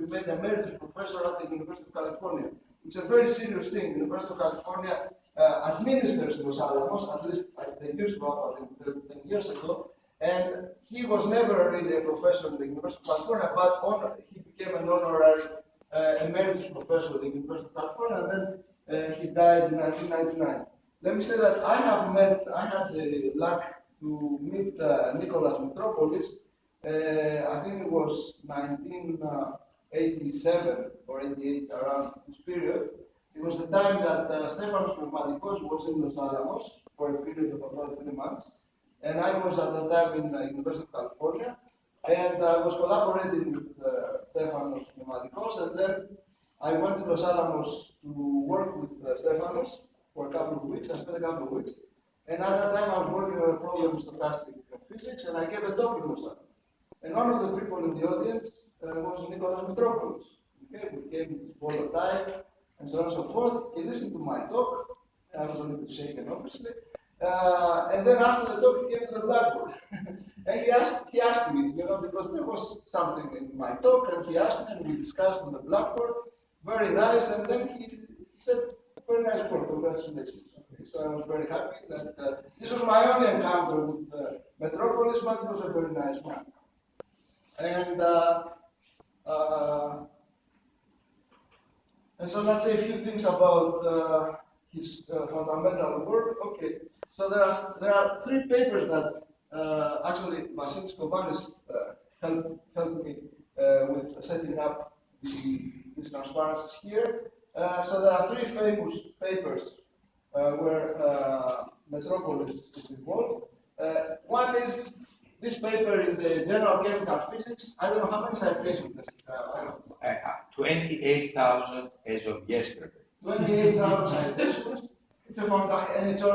be made emeritus professor at the University of California. It's a very serious thing. The University of California administers Los Alamos, at least they used to about 10 years ago, and he was never really a professor in the University of California, but he became an honorary emeritus professor at the University of California, and then he died in 1999. Let me say that I had the luck to meet Nicholas Metropolis. I think it was 1987 or 88, around this period. It was the time that Stefanos Pneumatikos was in Los Alamos for a period of about 3 months. And I was at that time in the University of California. And I was collaborating with Stefanos Pneumatikos. And then I went to Los Alamos to work with Stefanos for a couple of weeks. I stayed a couple of weeks. And at that time I was working on a problem in stochastic physics. And I gave a talk in Los Alamos. And one of the people in the audience was Nicholas Metropolis. Okay, we came with his polo tie and so on and so forth. He listened to my talk. I was a little bit shaken, obviously. And then after the talk, he came to the blackboard. And he asked me, because there was something in my talk, and he asked me, and we discussed on the blackboard. Very nice. And then he said, very nice work, congratulations. Okay, so I was very happy that this was my only encounter with Metropolis, but it was a very nice one. And so let's say a few things about his fundamental work. Okay, so there are 3 papers that actually Vasilis Kovanis helped me with setting up these transparencies here. So there are 3 famous papers where Metropolis is involved. One is this paper in the Journal of Chemical Physics. I don't know how many citations does it have. 28,000 as of yesterday. 28,000 citations. It's a and it's a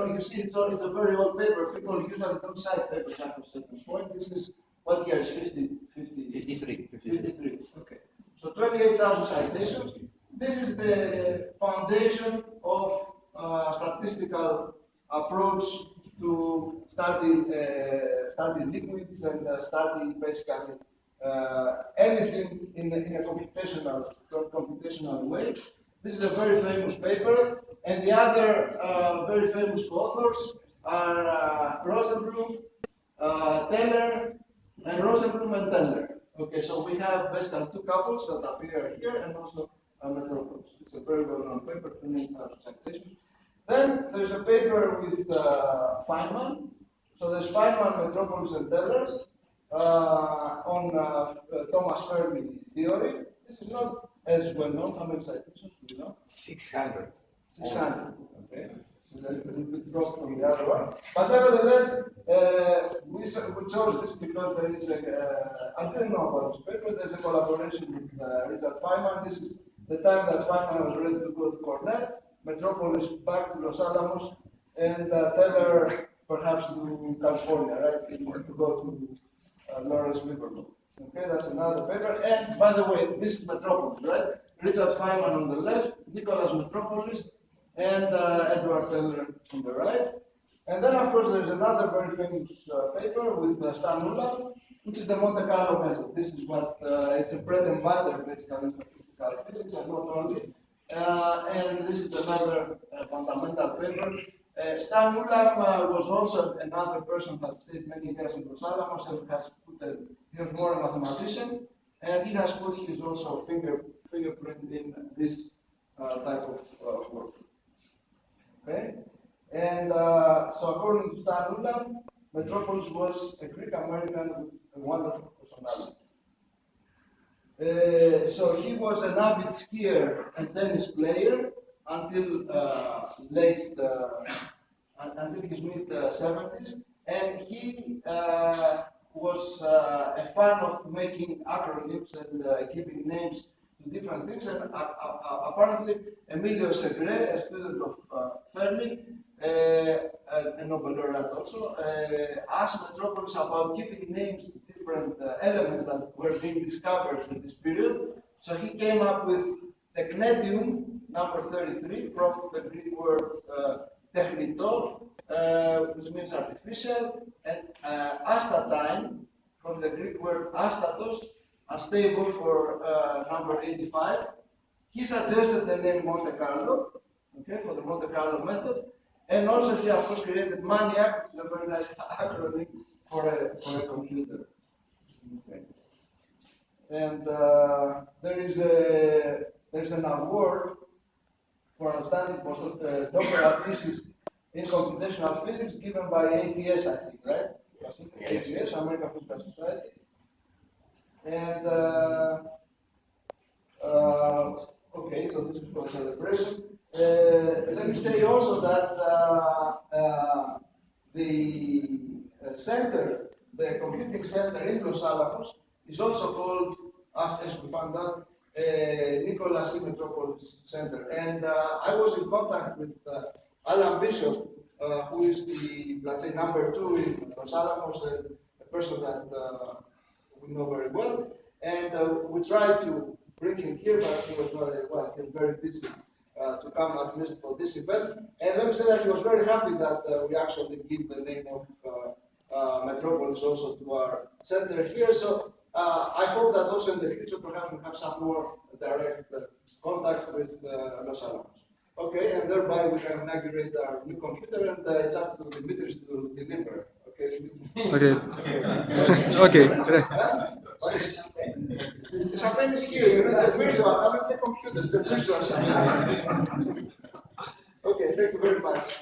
very old paper. People usually don't cite papers after a certain point. This is what year is 53. Okay. So 28,000 citations. This is the foundation of statistical approach to study liquids and study basically anything in a computational way. This is a very famous paper, and the other very famous authors are Rosenblum, Teller, and Rosenblum and Teller. Okay, so we have basically 2 couples that appear here, and also Metropolis. It's a very well-known paper, 28,000 citations. Then there's a paper with Feynman. So there's Feynman, Metropolis, and Teller on Thomas Fermi theory. This is not as well known. How many citations do you know? 600. 600. Okay. So a little bit lost from the other one. But nevertheless, we chose this because there is I didn't know about this paper. There's a collaboration with Richard Feynman. This is the time that Feynman was ready to go to Cornell. Metropolis back to Los Alamos, and Teller perhaps to California, right? To go to Lawrence Liverpool. Okay, that's another paper. And by the way, this is Metropolis, right? Richard Feynman on the left, Nicholas Metropolis, and Edward Teller on the right. And then, of course, there's another very famous paper with Stan Ulam, which is the Monte Carlo method. This is what it's a bread and butter, basically, in statistical physics, and not only. And this is another fundamental paper. Stan Ulam was also another person that stayed many years in Los Alamos and he was more a mathematician, and he has put his also fingerprint in this type of work. Okay, and so according to Stan Ulam, Metropolis was a Greek American with a wonderful personality. So he was an avid skier and tennis player until until his mid-70s, and he was a fan of making acronyms and giving names to different things. And apparently, Emilio Segre, a student of Fermi, a Nobel laureate also, asked Metropolis about giving names to different elements that were being discovered in this period. So he came up with technetium, number 33, from the Greek word technito, which means artificial, and astatine, from the Greek word astatos, unstable for number 85. He suggested the name Monte Carlo, okay, for the Monte Carlo method. And also he, of course, created MANIAC, which is a very nice acronym for a computer. Okay. And there's an award for outstanding postdoctoral thesis in computational physics given by APS, I think, right? Yes. APS, American Physical Society. And okay, so this is for celebration. Let me say also that the center, the computing center in Los Alamos, is also called, as we found out, Nicholas Metropolis Center. And I was in contact with Alan Bishop, who is the, let's say, number 2 in Los Alamos, and a person that we know very well. And we tried to bring him here, but he was not, he was very busy to come at least for this event. And let me say that he was very happy that we actually give the name of Metropolis also to our center here. So I hope that also in the future perhaps we have some more direct contact with Los Alamos. Okay, and thereby we can inaugurate our new computer, and it's up to Dimitris to deliver. Okay. Okay. Okay. Great. The champagne is here, you know, it's a virtual, I'm not saying computer, it's a virtual champagne. Okay, thank you very much.